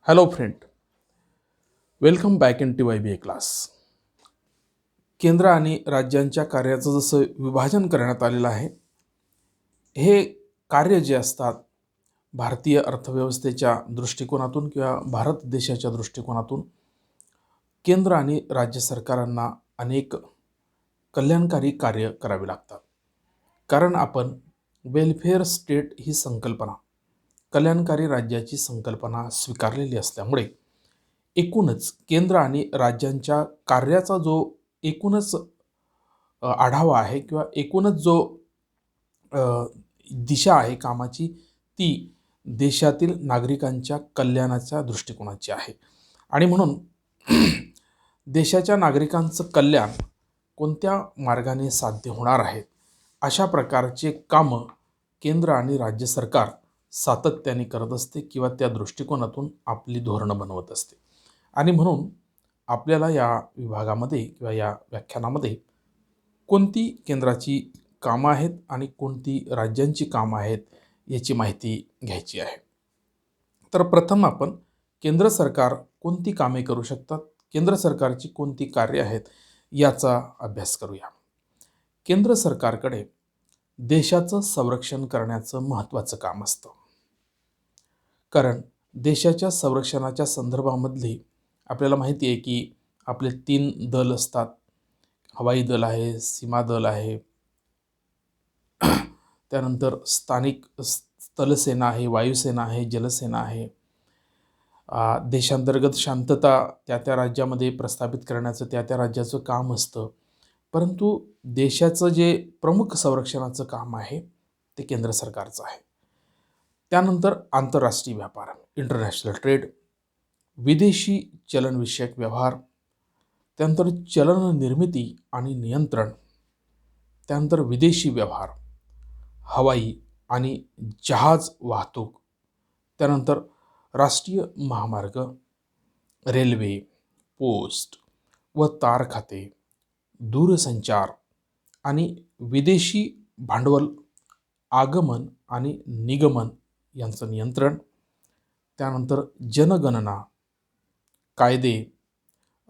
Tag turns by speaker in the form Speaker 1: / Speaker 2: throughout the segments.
Speaker 1: Hello friend, welcome back in to IBA class. केंद्र आणि राज्यांच्या कार्याचं जसं विभाजन करण्यात आलेलं आहे, हे कार्य जे असतात भारतीय अर्थव्यवस्थेच्या दृष्टिकोनातून किंवा भारत देशाच्या दृष्टिकोनातून केंद्र आणि राज्य सरकारांना अनेक कल्याणकारी कार्य करावे लागतात. कारण आपण वेलफेअर स्टेट ही संकल्पना, कल्याणकारी राज्याची संकल्पना स्वीकारलेली असल्यामुळे एकूणच केंद्र आणि राज्यांच्या कार्याचा जो एकूणच आढावा आहे किंवा एकूणच जो अ, दिशा आहे कामाची, ती देशातील नागरिकांच्या कल्याणाच्या दृष्टिकोनाची आहे. आणि म्हणून देशाच्या नागरिकांचं कल्याण कोणत्या मार्गाने साध्य होणार आहे, अशा प्रकारचे कामं केंद्र आणि राज्य सरकार सातत्याने करत असते किंवा त्या दृष्टिकोनातून आपली धोरणं बनवत असते. आणि म्हणून आपल्याला या विभागामध्ये किंवा या व्याख्यानामध्ये कोणती केंद्राची कामं आहेत आणि कोणती राज्यांची कामं आहेत याची माहिती घ्यायची आहे. तर प्रथम आपण केंद्र सरकार कोणती कामे करू शकतात, केंद्र सरकारची कोणती कार्य आहेत याचा अभ्यास करूया. केंद्र सरकारकडे देशाचं संरक्षण करण्याचं महत्त्वाचं काम असतं. कारण देशाच्या संरक्षणाच्या संदर्भामधली आपल्याला माहिती आहे की आपले 3 दल असतात. हवाई दल आहे, सीमा दल आहे, त्यानंतर स्थानिक स्थलसेना आहे, वायुसेना आहे, जलसेना आहे. देशांतर्गत शांतता त्या त्या राज्यामध्ये प्रस्थापित करण्याचं त्या त्या राज्याचं काम असतं. परंतु देशाचं जे प्रमुख संरक्षणाचं काम आहे ते केंद्र सरकारचं आहे. त्यानंतर आंतरराष्ट्रीय व्यापार, इंटरनॅशनल ट्रेड, विदेशी चलनविषयक व्यवहार, त्यानंतर चलन निर्मिती आणि नियंत्रण, त्यानंतर विदेशी व्यवहार, हवाई आणि जहाज वाहतूक, त्यानंतर राष्ट्रीय महामार्ग, रेल्वे, पोस्ट व तार खाते, दूरसंचार आणि विदेशी भांडवल आगमन आणि निगमन यांचं नियंत्रण, त्यानंतर जनगणना, कायदे,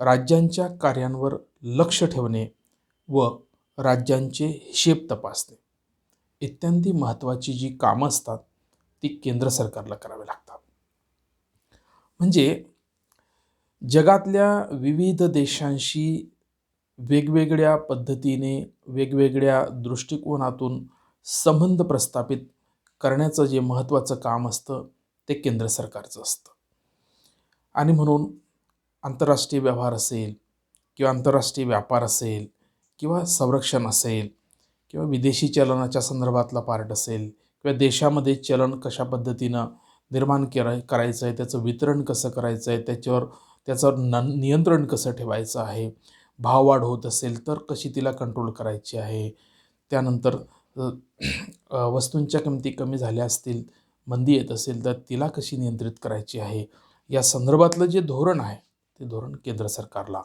Speaker 1: राज्यांच्या कार्यांवर लक्ष ठेवणे व राज्यांचे हिशेब तपासणे इत्यादी महत्त्वाची जी कामं असतात ती केंद्र सरकारला करावी लागतात. म्हणजे जगातल्या विविध देशांशी वेगवेगळ्या पद्धतीने वेगवेगळ्या दृष्टिकोनातून संबंध प्रस्थापित करण्याचं जे महत्त्वाचं काम असतं ते केंद्र सरकारचं असतं. आणि म्हणून आंतरराष्ट्रीय व्यवहार असेल किंवा आंतरराष्ट्रीय व्यापार असेल किंवा संरक्षण असेल किंवा विदेशी चलनाच्या संदर्भातला पार्ट असेल किंवा देशामध्ये चलन कशा पद्धतीनं निर्माण करायचं आहे, त्याचं वितरण कसं करायचं आहे, त्याचं नियंत्रण कसं ठेवायचं आहे, भाववाढ होत असेल तर कशी तिला कंट्रोल करायची आहे, त्यानंतर वस्तूंच्या किमती कमी झाल्या असतील, मंदी येत असेल तर तिला कशी नियंत्रित करायची आहे, या संदर्भातलं जे धोरण आहे ते धोरण केंद्र सरकारला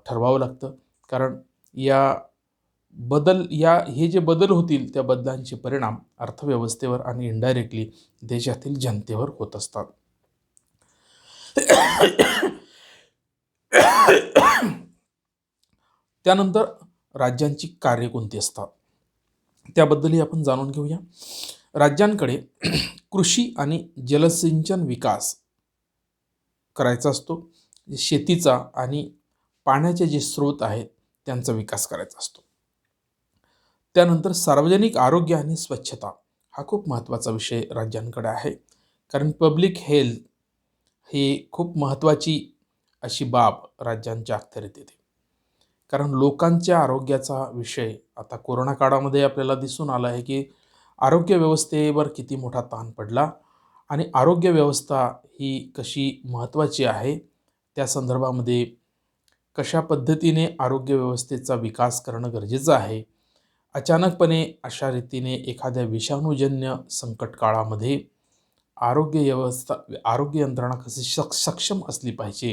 Speaker 1: ठरवावं लागतं. कारण हे जे बदल होतील त्या बदलांचे परिणाम अर्थव्यवस्थेवर आणि इनडायरेक्टली देशातील जनतेवर होत असतात. त्यानंतर राज्यांची कार्य कोणती असतात त्याबद्दलही आपण जाणून घेऊया. राज्यांकडे कृषी आणि जलसिंचन विकास करायचा असतो. शेतीचा आणि पाण्याचे जे स्रोत आहेत त्यांचा विकास करायचा असतो. त्यानंतर सार्वजनिक आरोग्य आणि स्वच्छता हा खूप महत्त्वाचा विषय राज्यांकडे आहे. कारण पब्लिक हेल्थ ही खूप महत्त्वाची अशी बाब राज्यांच्या अखत्यारीत येते. कारण लोकांच्या आरोग्याचा विषय आता कोरोना काळामध्ये आपल्याला दिसून आला आहे की आरोग्य व्यवस्थेवर किती मोठा ताण पडला आणि आरोग्य व्यवस्था ही कशी महत्त्वाची आहे, त्या संदर्भामध्ये कशा पद्धतीने आरोग्य व्यवस्थेचा विकास करणं गरजेचं आहे. अचानकपणे अशा रीतीने एखाद्या विषाणूजन्य संकट काळामध्ये आरोग्य यंत्रणा कशी सक्षम असली पाहिजे,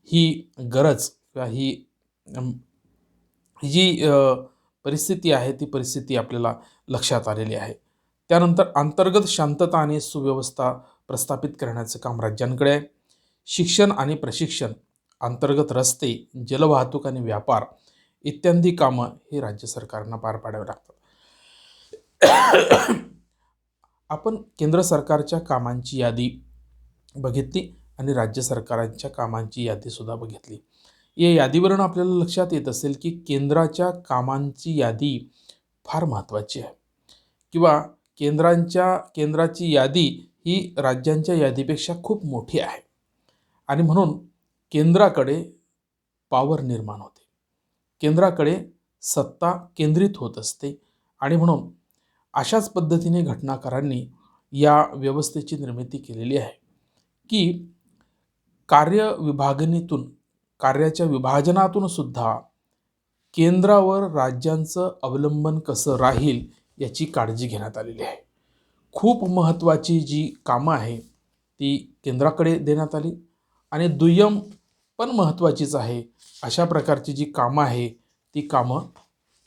Speaker 1: ही गरज किंवा ही जी परिस्थिती आहे ती परिस्थिती आपल्याला लक्षात आलेली आहे. त्यानंतर अंतर्गत शांतता आणि सुव्यवस्था प्रस्थापित करण्याचं काम राज्यांकडे आहे. शिक्षण आणि प्रशिक्षण, अंतर्गत रस्ते, जलवाहतूक आणि व्यापार इत्यादी कामं हे राज्य सरकारनं पार पाडावी लागतात. आपण केंद्र सरकारच्या कामांची यादी बघितली आणि राज्य सरकारांच्या कामांची यादीसुद्धा बघितली. या यादीवरून आपल्याला लक्षात येत असेल की केंद्राच्या कामांची यादी फार महत्त्वाची आहे, किंवा केंद्राची यादी ही राज्यांच्या यादीपेक्षा खूप मोठी आहे. आणि म्हणून केंद्राकडे पॉवर निर्माण होते, केंद्राकडे सत्ता केंद्रित होत असते. आणि म्हणून अशाच पद्धतीने घटनाकारांनी या व्यवस्थेची निर्मिती केलेली आहे की कार्याच्या विभाजनातून सुद्धा केंद्रावर राज्यांचं अवलंबन कसं राहील याची काळजी घेण्यात आलेली आहे. खूप महत्त्वाची जी कामं आहे ती केंद्राकडे देण्यात आली, आणि दुय्यम पण महत्त्वाचीच आहे अशा प्रकारची जी कामं आहे ती कामं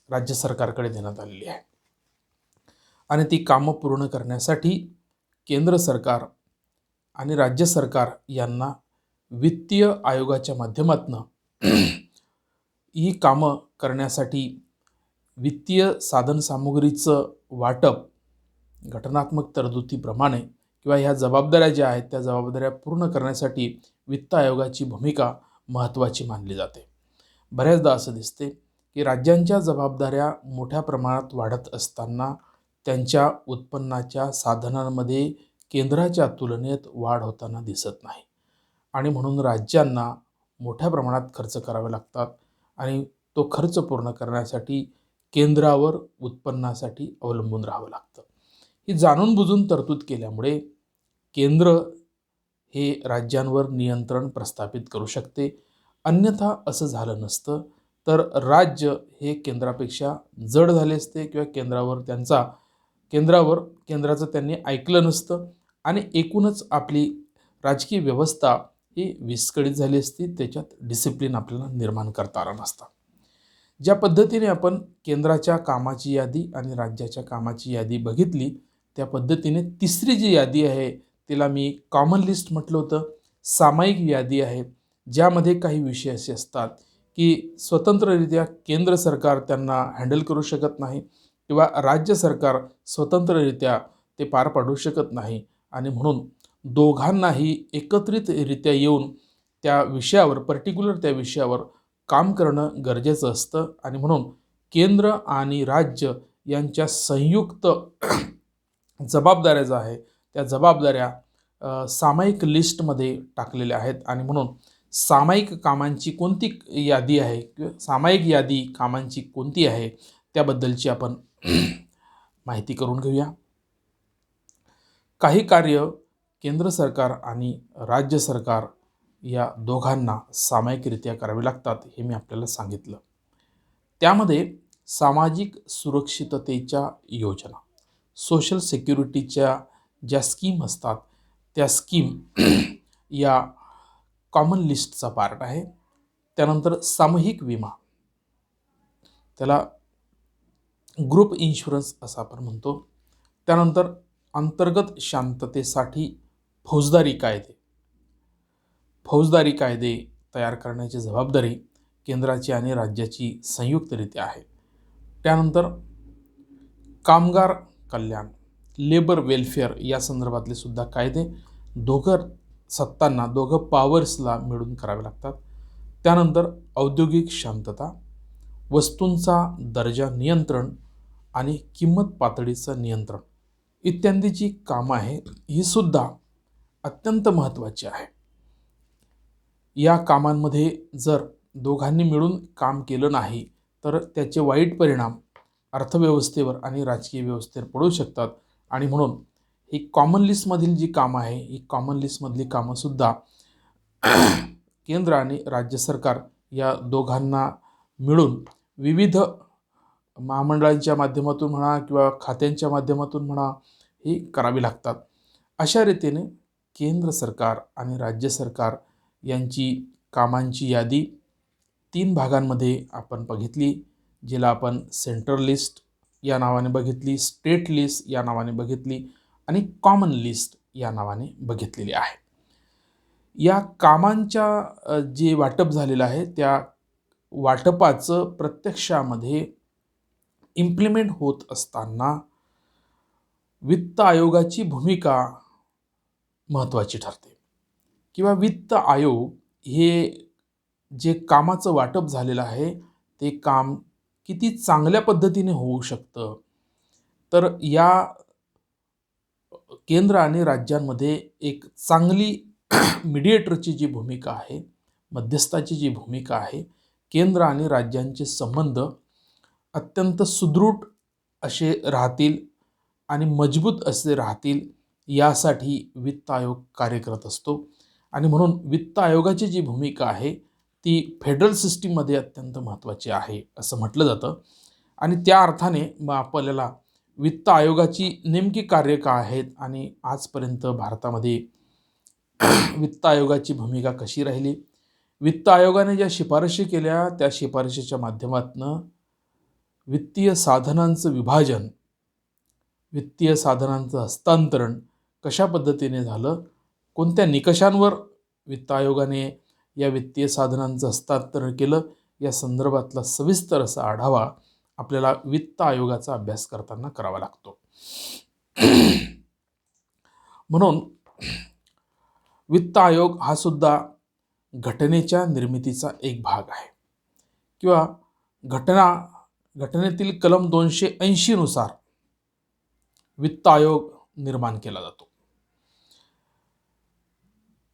Speaker 1: राज्य सरकारकडे देण्यात आलेली आहे. आणि ती कामं पूर्ण करण्यासाठी केंद्र सरकार आणि राज्य सरकार यांना वित्तीय आयोगाच्या माध्यमातून ही कामं करण्यासाठी वित्तीय साधनसामुग्रीचं वाटप घटनात्मक तरतुदीप्रमाणे, किंवा ह्या जबाबदाऱ्या ज्या आहेत त्या जबाबदाऱ्या पूर्ण करण्यासाठी वित्त आयोगाची भूमिका महत्त्वाची मानली जाते. बऱ्याचदा असं दिसते की राज्यांच्या जबाबदाऱ्या मोठ्या प्रमाणात वाढत असताना त्यांच्या उत्पन्नाच्या साधनांमध्ये केंद्राच्या तुलनेत वाढ होताना दिसत नाही, आणि म्हणून राज्यांना मोठ्या प्रमाणात खर्च करावे लागतात, आणि तो खर्च पूर्ण करण्यासाठी केंद्रावर उत्पन्नासाठी अवलंबून राहावं लागतं. ही जाणून बुजून तरतूद केल्यामुळे केंद्र हे राज्यांवर नियंत्रण प्रस्थापित करू शकते. अन्यथा असं झालं नसतं तर राज्य हे केंद्रापेक्षा जड झाले असते, किंवा केंद्राचं त्यांनी ऐकलं नसतं, आणि एकूणच आपली राजकीय व्यवस्था ही विस्कळीत झाली असती. त्याच्यात डिसिप्लिन आपल्याला निर्माण करता आला नसता. ज्या पद्धतीने आपण केंद्राच्या कामाची यादी आणि राज्याच्या कामाची यादी बघितली, त्या पद्धतीने तिसरी जी यादी आहे तिला मी कॉमन लिस्ट म्हटलं होतं. सामायिक यादी आहे, ज्यामध्ये काही विषय असे असतात की स्वतंत्ररित्या केंद्र सरकार त्यांना हँडल करू शकत नाही, किंवा राज्य सरकार स्वतंत्ररित्या ते पार पाडू शकत नाही, आणि म्हणून दोघांनाही एकत्रितरित्या येऊन त्या विषयावर काम करणं गरजेचं असतं. आणि म्हणून केंद्र आणि राज्य यांच्या संयुक्त जबाबदाऱ्या ज्या आहे त्या जबाबदाऱ्या सामायिक लिस्टमध्ये टाकलेल्या आहेत. आणि म्हणून सामायिक कामांची कोणती यादी आहे, किंवा सामायिक यादी कामांची कोणती आहे त्याबद्दलची आपण माहिती करून घेऊया. काही कार्य केंद्र सरकार आणि राज्य सरकार या दोघांना सामायिकरित्या करावी लागतात, हे मी आपल्याला सांगितलं. त्यामध्ये सामाजिक सुरक्षिततेच्या योजना, सोशल सिक्युरिटीच्या ज्या स्कीम असतात त्या स्कीम या कॉमन लिस्टचा पार्ट आहे. त्यानंतर सामूहिक विमा, त्याला ग्रुप इन्शुरन्स असं आपण म्हणतो. त्यानंतर अंतर्गत शांततेसाठी फौजदारी कायदे तयार करण्याची जबाबदारी केंद्राची आणि राज्याची संयुक्तरित्या आहे. त्यानंतर कामगार कल्याण, लेबर वेलफेअर या संदर्भातले सुद्धा कायदे दोघं पॉवर्सला मिळून करावे लागतात. त्यानंतर औद्योगिक शांतता, वस्तूंचा दर्जा नियंत्रण आणि किंमत पातळीचं नियंत्रण इत्यादी जी कामं आहे ही सुद्धा अत्यंत महत्त्वाची आहे. या कामांमध्ये जर दोघांनी मिळून काम केलं नाही तर त्याचे वाईट परिणाम अर्थव्यवस्थेवर आणि राजकीय व्यवस्थेवर पडू शकतात. आणि म्हणून ही कॉमन लिस्टमधील जी कामं आहे ही कॉमन लिस्टमधली कामंसुद्धा केंद्र आणि राज्य सरकार या दोघांना मिळून विविध महामंडळांच्या माध्यमातून म्हणा किंवा खात्यांच्या माध्यमातून म्हणा ही करावी लागतात. अशा रीतीने केंद्र सरकार आणि राज्य सरकार यांची कामांची यादी 3 भागांमध्ये आपण बघितली, जिला आपण सेंट्रल लिस्ट या नावाने बघितली, स्टेट लिस्ट या नावाने बघितली, आणि कॉमन लिस्ट या नावाने बघितलेली आहे. या कामांच्या जे वाटप झालेलं आहे त्या वाटपाचं प्रत्यक्षामध्ये इम्प्लिमेंट होत असताना वित्त आयोगाची भूमिका महत्त्वाची ठरते किंवा वित्त आयोग हे जे कामाचं वाटप झालेलं आहे ते काम किती चांगल्या पद्धतीने होऊ शकतं, तर या केंद्र आणि राज्यांमध्ये एक चांगली मीडिएटरची जी भूमिका आहे, मध्यस्थाची जी भूमिका आहे, केंद्र आणि राज्यांचे संबंध अत्यंत सुदृढ असे राहतील आणि मजबूत असे राहतील यासाठी वित्त आयोग कार्य करत असतो. आणि म्हणून वित्त आयोगाची जी भूमिका आहे ती फेडरल सिस्टीममध्ये अत्यंत महत्त्वाची आहे असं म्हटलं जातं. आणि त्या अर्थाने मग आपल्याला वित्त आयोगाची नेमकी कार्य काय आहेत आणि आजपर्यंत भारतामध्ये वित्त आयोगाची भूमिका कशी राहिली, वित्त आयोगाने ज्या शिफारशी केल्या त्या शिफारशीच्या माध्यमातून वित्तीय साधनांचं विभाजन, वित्तीय साधनांचं हस्तांतरण कशा पद्धतीने झालं, कोणत्या निकषांवर वित्त आयोगाने या वित्तीय साधनांचं हस्तांतरण केलं, या संदर्भातला सविस्तर असा आढावा आपल्याला वित्त आयोगाचा अभ्यास करताना करावा लागतो. म्हणून वित्त आयोग हा सुद्धा घटनेच्या निर्मितीचा एक भाग आहे किंवा घटनेतील कलम 280 नुसार वित्त आयोग निर्माण केला जातो.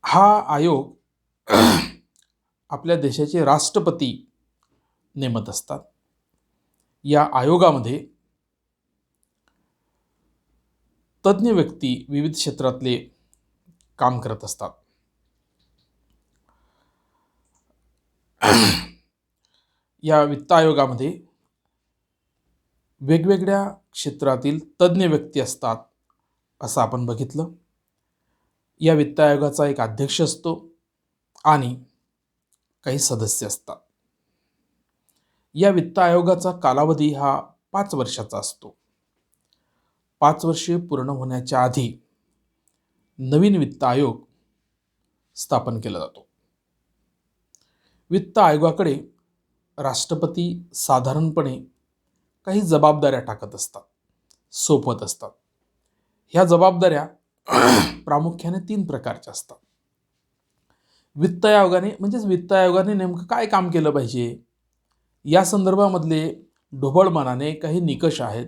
Speaker 1: हा आयोग आपल्या देशाचे राष्ट्रपती नेमत असतात. या आयोगामध्ये तज्ज्ञ व्यक्ती विविध क्षेत्रातले काम करत असतात. या वित्त आयोगामध्ये वेगवेगळ्या क्षेत्रातील तज्ज्ञ व्यक्ती असतात असं आपण बघितलं. या वित्त आयोगाचा एक अध्यक्ष असतो आणि काही सदस्य असतात. या वित्त आयोगाचा कालावधी हा 5 वर्षाचा असतो. 5 वर्षे पूर्ण होण्याच्या आधी नवीन वित्त आयोग स्थापन केला जातो. वित्त आयोगाकडे राष्ट्रपती साधारणपणे काही जबाबदाऱ्या टाकत असतात, सोपवत असतात. ह्या जबाबदाऱ्या प्रामुख्याने 3 प्रकारच्या असतात. वित्त आयोगाने नेमकं काय काम केलं पाहिजे या संदर्भामधले ढोबळमानाने काही निकष आहेत.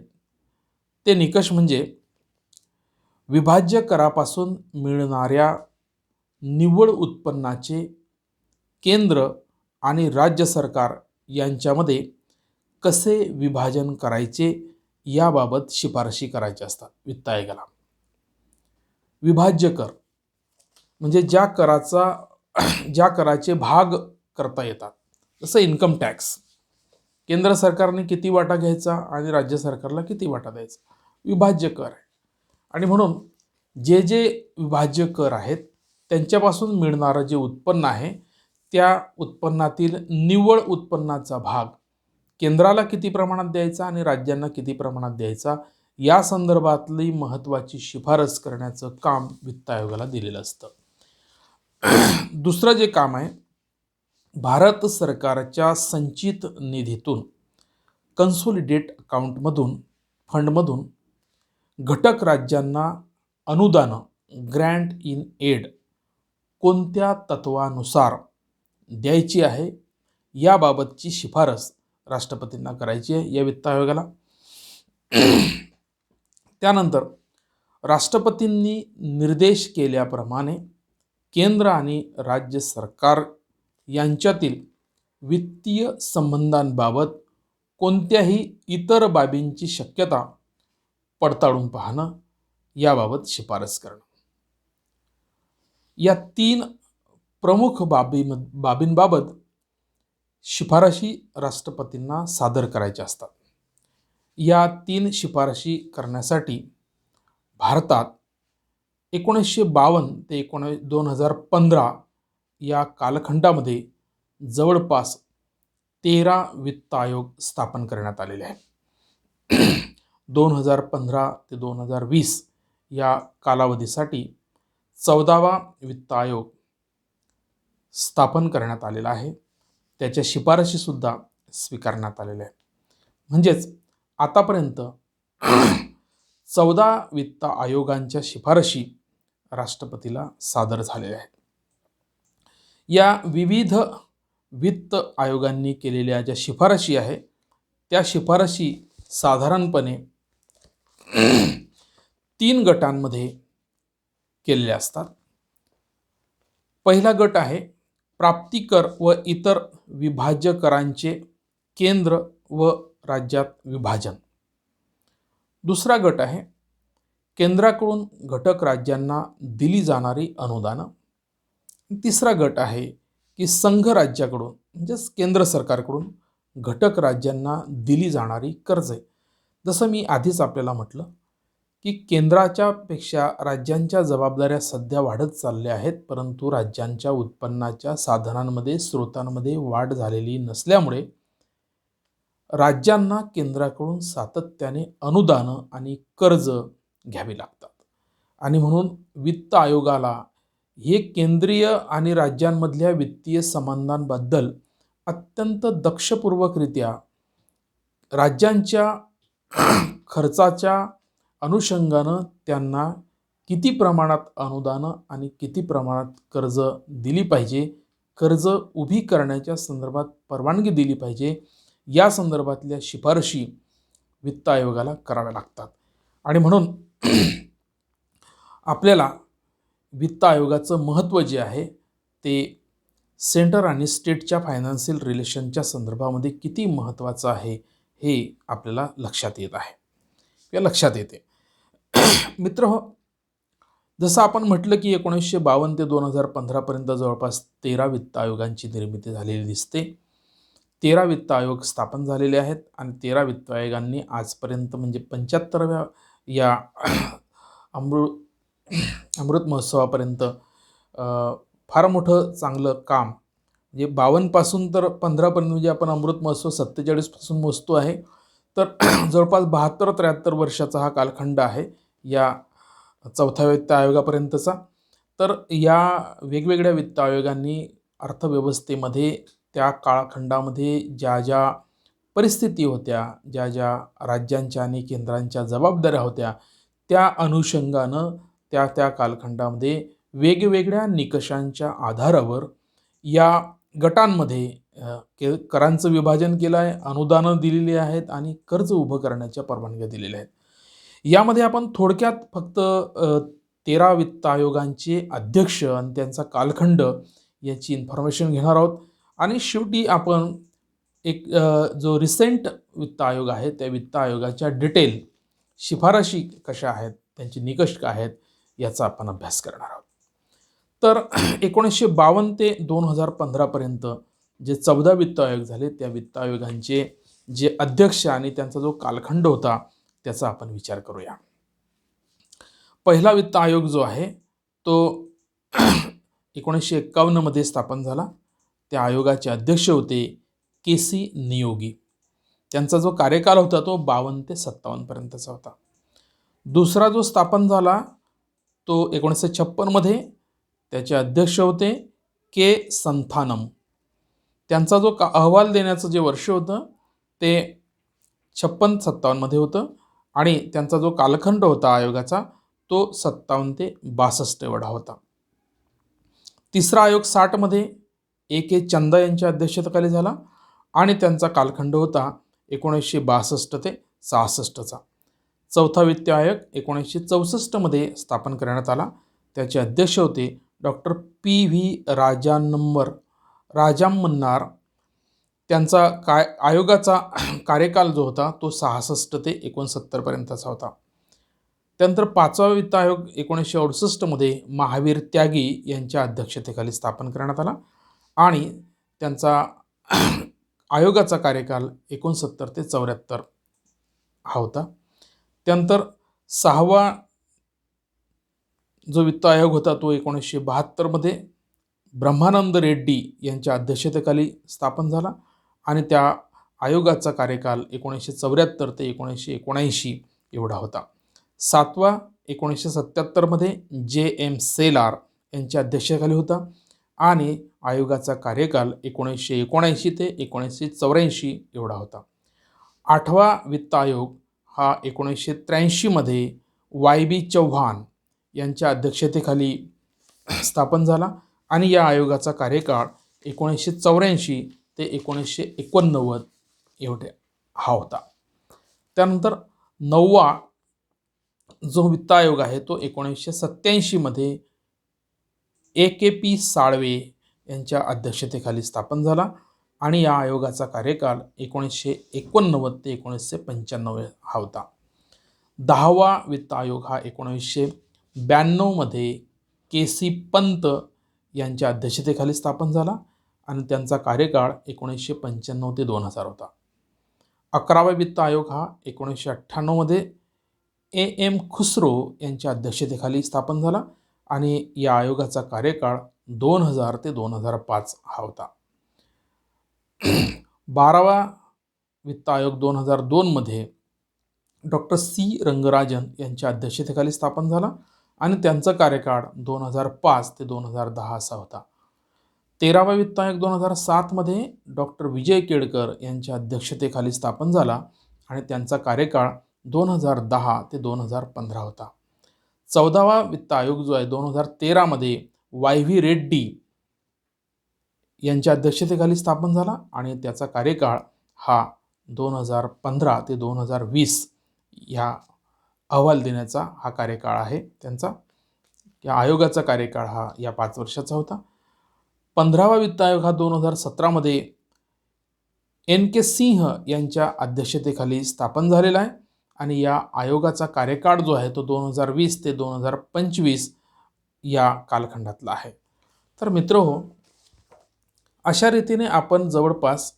Speaker 1: ते निकष म्हणजे विभाज्य करापासून मिळणाऱ्या निव्वळ उत्पन्नाचे केंद्र आणि राज्य सरकार यांच्यामध्ये कसे विभाजन करायचे याबाबत शिफारशी करायच्या असतात वित्त आयोगाला. विभाज्य कर म्हणजे ज्या कराचे भाग करता येतात, जसं इन्कम टॅक्स, केंद्र सरकारने किती वाटा घ्यायचा आणि राज्य सरकारला किती वाटा द्यायचा, विभाज्य कर आहे. आणि म्हणून जे विभाज्य कर आहेत त्यांच्यापासून मिळणारं जे उत्पन्न आहे त्या उत्पन्नातील निव्वळ उत्पन्नाचा भाग केंद्राला किती प्रमाणात द्यायचा आणि राज्यांना किती प्रमाणात द्यायचा या संदर्भातली महत्त्वाची शिफारस करण्याचं काम वित्त आयोगाला दिलेलं असतं. दुसरं जे काम आहे, भारत सरकारच्या संचित निधीतून कन्सोलिडेट अकाउंटमधून फंडमधून घटक राज्यांना अनुदान ग्रँट इन एड कोणत्या तत्वानुसार द्यायची आहे याबाबतची शिफारस राष्ट्रपतींना करायची आहे या वित्त आयोगाला. त्यानंतर राष्ट्रपतींनी निर्देश केल्याप्रमाणे केंद्र आणि राज्य सरकार यांच्यातील वित्तीय संबंधांबाबत कोणत्याही इतर बाबींची शक्यता पडताळून पाहणं याबाबत शिफारस करणं. या 3 प्रमुख बाबींबाबत शिफारशी राष्ट्रपतींना सादर करायच्या असतात. या 3 शिफारशी करण्यासाठी भारतात 1952 ते 2015 या कालखंडामध्ये जवळपास 13 वित्त आयोग स्थापन करण्यात आलेले आहेत. 2015 ते 2020 या कालावधीसाठी 14वा वित्त आयोग स्थापन करण्यात आलेला आहे. त्याच्या शिफारशीसुद्धा स्वीकारण्यात आलेल्या आहेत. म्हणजेच आतापर्यंत 14 वित्त आयोगांच्या शिफारशी राष्ट्रपतीला सादर झालेल्या आहेत. या विविध वित्त आयोगांनी केलेल्या ज्या शिफारशी आहे त्या शिफारशी साधारणपणे 3 गटांमध्ये केलेल्या असतात. पहिला गट आहे प्राप्तिकर व इतर विभाज्य करांचे केंद्र व राज्यात विभाजन. दुसरा गट आहे केंद्राकडून घटक राज्यांना दिली जाणारी अनुदानं. तिसरा गट आहे की संघ राज्याकडून म्हणजेच केंद्र सरकारकडून घटक राज्यांना दिली जाणारी कर्जे. जसं मी आधीच आपल्याला म्हटलं की केंद्राच्या पेक्षा राज्यांच्या जबाबदाऱ्या सध्या वाढत चालल्या आहेत, परंतु राज्यांच्या उत्पन्नाच्या साधनांमध्ये स्रोतांमध्ये वाढ झालेली नसल्यामुळे राज्यांना केंद्राकडून सातत्याने अनुदानं आणि कर्ज घ्यावी लागतात. आणि म्हणून वित्त आयोगाला हे केंद्रीय आणि राज्यांमधल्या वित्तीय संबंधांबद्दल अत्यंत दक्षपूर्वकरित्या राज्यांच्या खर्चाच्या अनुषंगानं त्यांना किती प्रमाणात अनुदानं आणि किती प्रमाणात कर्ज दिली पाहिजे, कर्ज उभी करण्याच्या संदर्भात परवानगी दिली पाहिजे, या संदर्भातल्या शिफारशी वित्त आयोगाला कराव्या लागतात. आणि म्हणून आपल्याला वित्त आयोगाचं महत्त्व जे आहे ते सेंटर आणि स्टेटच्या फायनान्शियल रिलेशनच्या संदर्भामध्ये किती महत्त्वाचं आहे हे आपल्याला लक्षात येत आहे किंवा लक्षात येते. मित्रहो, जसं आपण म्हटलं की 1952 ते 2015पर्यंत जवळपास 13 वित्त आयोगांची निर्मिती झालेली दिसते. 13 वित्त आयोग स्थापन झालेले आहेत आणि 13 वित्त आयोगांनी आजपर्यंत म्हणजे 75व्या या अमृत महोत्सवापर्यंत फार मोठं चांगलं काम, म्हणजे 52 पासून तर 15पर्यंत म्हणजे आपण अमृत महोत्सव 47 पासून मोजतो आहे, तर जवळपास 72-73 वर्षाचा हा कालखंड आहे या 4थ्या वित्त आयोगापर्यंतचा. तर या वेगवेगळ्या वित्त आयोगांनी अर्थव्यवस्थेमध्ये त्या काळखंडामध्ये ज्या ज्या परिस्थिती होत्या, ज्या ज्या राज्यांच्या आणि केंद्रांच्या जबाबदाऱ्या होत्या, त्या अनुषंगानं त्या त्या कालखंडामध्ये वेगवेगळ्या निकषांच्या आधारावर या गटांमध्ये करांचं विभाजन केलं आहे, अनुदानं दिलेली आहेत आणि कर्ज उभं करण्याच्या परवानग्या दिलेल्या आहेत. यामध्ये आपण थोडक्यात फक्त 13 वित्त आयोगांचे अध्यक्ष आणि त्यांचा कालखंड याची इन्फॉर्मेशन घेणार आहोत. आणि शेवटी आपण एक जो रिसेंट वित्त आयोग आहे त्या वित्त आयोगाच्या डिटेल शिफारशी कशा आहेत, त्यांचे निकष काय आहेत याचा आपण अभ्यास करणार आहोत. तर 1952 ते 2015पर्यंत जे 14 वित्त आयोग झाले त्या वित्त आयोगांचे जे अध्यक्ष आणि त्यांचा जो कालखंड होता त्याचा आपण विचार करूया. पहिला वित्त आयोग जो आहे तो 1951 मध्ये स्थापन झाला. त्या आयोगाचे अध्यक्ष होते केसी नियोगी. त्यांचा जो कार्यकाल होता तो 52 ते 57 पर्यंतचा होता. दुसरा जो स्थापन झाला तो 1956 मध्ये, त्याचे अध्यक्ष होते के संथानम. त्यांचा जो अहवाल देण्याचं जे वर्ष होतं ते 56-57 मध्ये होतं आणि त्यांचा जो कालखंड होता आयोगाचा तो 57 ते 62 एवढा होता. तिसरा आयोग 60 मध्ये ए चंदा यांच्या अध्यक्षतेखाली झाला आणि त्यांचा कालखंड होता 1962 ते 66चा. चौथा वित्त आयोग 1964 मध्ये स्थापन करण्यात आला. त्याचे अध्यक्ष होते डॉक्टर PV राजामन्नार. त्यांचा आयोगाचा कार्यकाल जो होता तो 66 ते 69 पर्यंतचा होता. त्यानंतर पाचवा वित्त आयोग 1968 मध्ये महावीर त्यागी यांच्या अध्यक्षतेखाली स्थापन करण्यात आला आणि त्यांचा आयोगाचा कार्यकाल 69 ते 74 हा होता. त्यानंतर सहावा जो वित्त आयोग होता तो 1972 मध्ये ब्रह्मानंद रेड्डी यांच्या अध्यक्षतेखाली स्थापन झाला आणि त्या आयोगाचा कार्यकाल 1974 ते 1979 एवढा होता. सातवा 1977मध्ये जे.एम. सेलार यांच्या अध्यक्षतेखाली होता आणि आयोगाचा कार्यकाल 1979 ते 1984 एवढा होता. 8वा वित्त आयोग हा 1983मध्ये वाय.बी. चव्हाण यांच्या अध्यक्षतेखाली स्थापन झाला आणि या आयोगाचा कार्यकाळ 1984 ते 1989 एवढे हा होता. त्यानंतर 9वा जो वित्त आयोग आहे तो 1987मध्ये ए.के.पी. साळवे यांच्या अध्यक्षतेखाली स्थापन झाला आणि या आयोगाचा कार्यकाल 1989 ते 1995 हा होता. 10वा वित्त आयोग हा 1992मध्ये के.सी. पंत यांच्या अध्यक्षतेखाली स्थापन झाला आणि त्यांचा कार्यकाळ 1995 ते 2000 होता. 11वा वित्त आयोग हा 1998मध्ये ए.एम. खुसरो यांच्या अध्यक्षतेखाली स्थापन झाला आणि या आयोगाचा कार्यकाळ 2000 ते 2005 हा होता. 12वा वित्त आयोग 2002मध्ये डॉक्टर सी. रंगराजन यांच्या अध्यक्षतेखाली स्थापन झाला आणि त्यांचा कार्यकाळ 2005 ते 2010 असा होता. 13वा वित्त आयोग 2007मध्ये डॉक्टर विजय केळकर यांच्या अध्यक्षतेखाली स्थापन झाला आणि त्यांचा कार्यकाळ 2010 ते 2015 होता. 14वा वित्त आयोग जो आहे 2013मध्ये वाय.व्ही. रेड्डी यांच्या अध्यक्षतेखाली स्थापन झाला आणि त्याचा कार्यकाळ हा 2015 ते 2020 या अहवाल देण्याचा हा कार्यकाळ आहे त्यांचा. या आयोगाचा कार्यकाळ हा या 5 वर्षाचा होता. 15वा वित्त आयोग हा 2017मध्ये एन.के. सिंह यांच्या अध्यक्षतेखाली स्थापन झालेला आहे आणि या आयोगाचा कार्यकाळ जो आहे तो 2020 ते 2025 या कालखंडातला आहे. तर मित्रहो, अशा रीतीने आपण जवळपास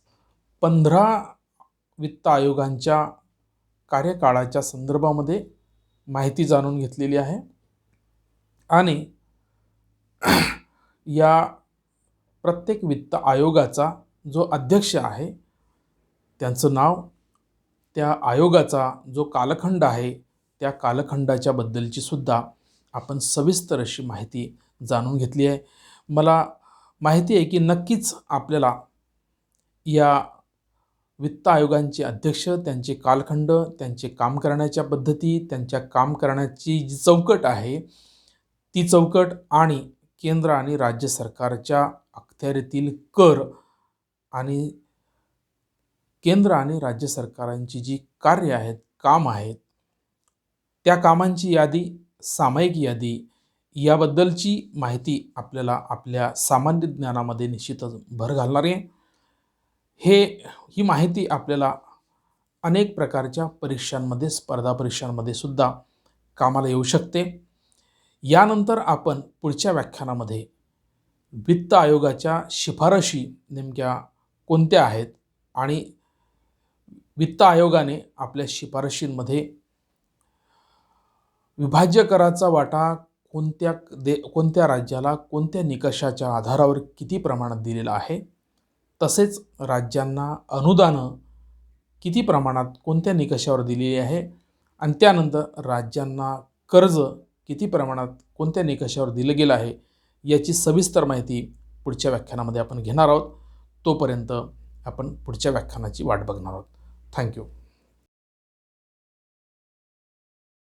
Speaker 1: 15 वित्त आयोगांच्या कार्यकाळाच्या संदर्भामध्ये माहिती जाणून घेतलेली आहे आणि या प्रत्येक वित्त आयोगाचा जो अध्यक्ष आहे त्यांचं नाव, त्या आयोगाचा जो कालखंड आहे त्या कालखंडाच्या बद्दलची सुद्धा आपण सविस्तर अशी माहिती जाणून घेतली आहे. मला माहिती आहे की नक्कीच आपल्याला या वित्त आयोगांचे अध्यक्ष, त्यांचे कालखंड, त्यांचे काम करण्याच्या पद्धती, त्यांच्या काम करण्याची जी चौकट आहे ती चौकट आणि केंद्र आणि राज्य सरकारच्या अखत्यारीतील कर आणि केंद्र आणि राज्य सरकारांची जी कार्य आहेत, काम आहेत, त्या कामांची यादी, सामायिक यादी याबद्दलची माहिती आपल्याला आपल्या सामान्य ज्ञानामध्ये निश्चितच भर घालणारी आहे. ही माहिती आपल्याला अनेक प्रकारच्या परीक्षांमध्ये, स्पर्धा परीक्षांमध्ये सुद्धा कामाला येऊ शकते. यानंतर आपण पुढच्या व्याख्यानामध्ये वित्त आयोगाच्या शिफारशी नेमक्या कोणत्या आहेत आणि वित्त आयोगाने आपल्या शिफारशींमध्ये विभाज्य कराचा वाटा कोणत्या राज्याला कोणत्या निकषाच्या आधारावर किती प्रमाणात दिलेला आहे, तसेच राज्यांना अनुदानं किती प्रमाणात कोणत्या निकषावर दिलेली आहे आणि त्यानंतर राज्यांना कर्ज किती प्रमाणात कोणत्या निकषावर दिलं गेलं आहे याची सविस्तर माहिती पुढच्या व्याख्यानामध्ये आपण घेणार आहोत. तोपर्यंत आपण पुढच्या व्याख्यानाची वाट बघणार आहोत. थँक्यू.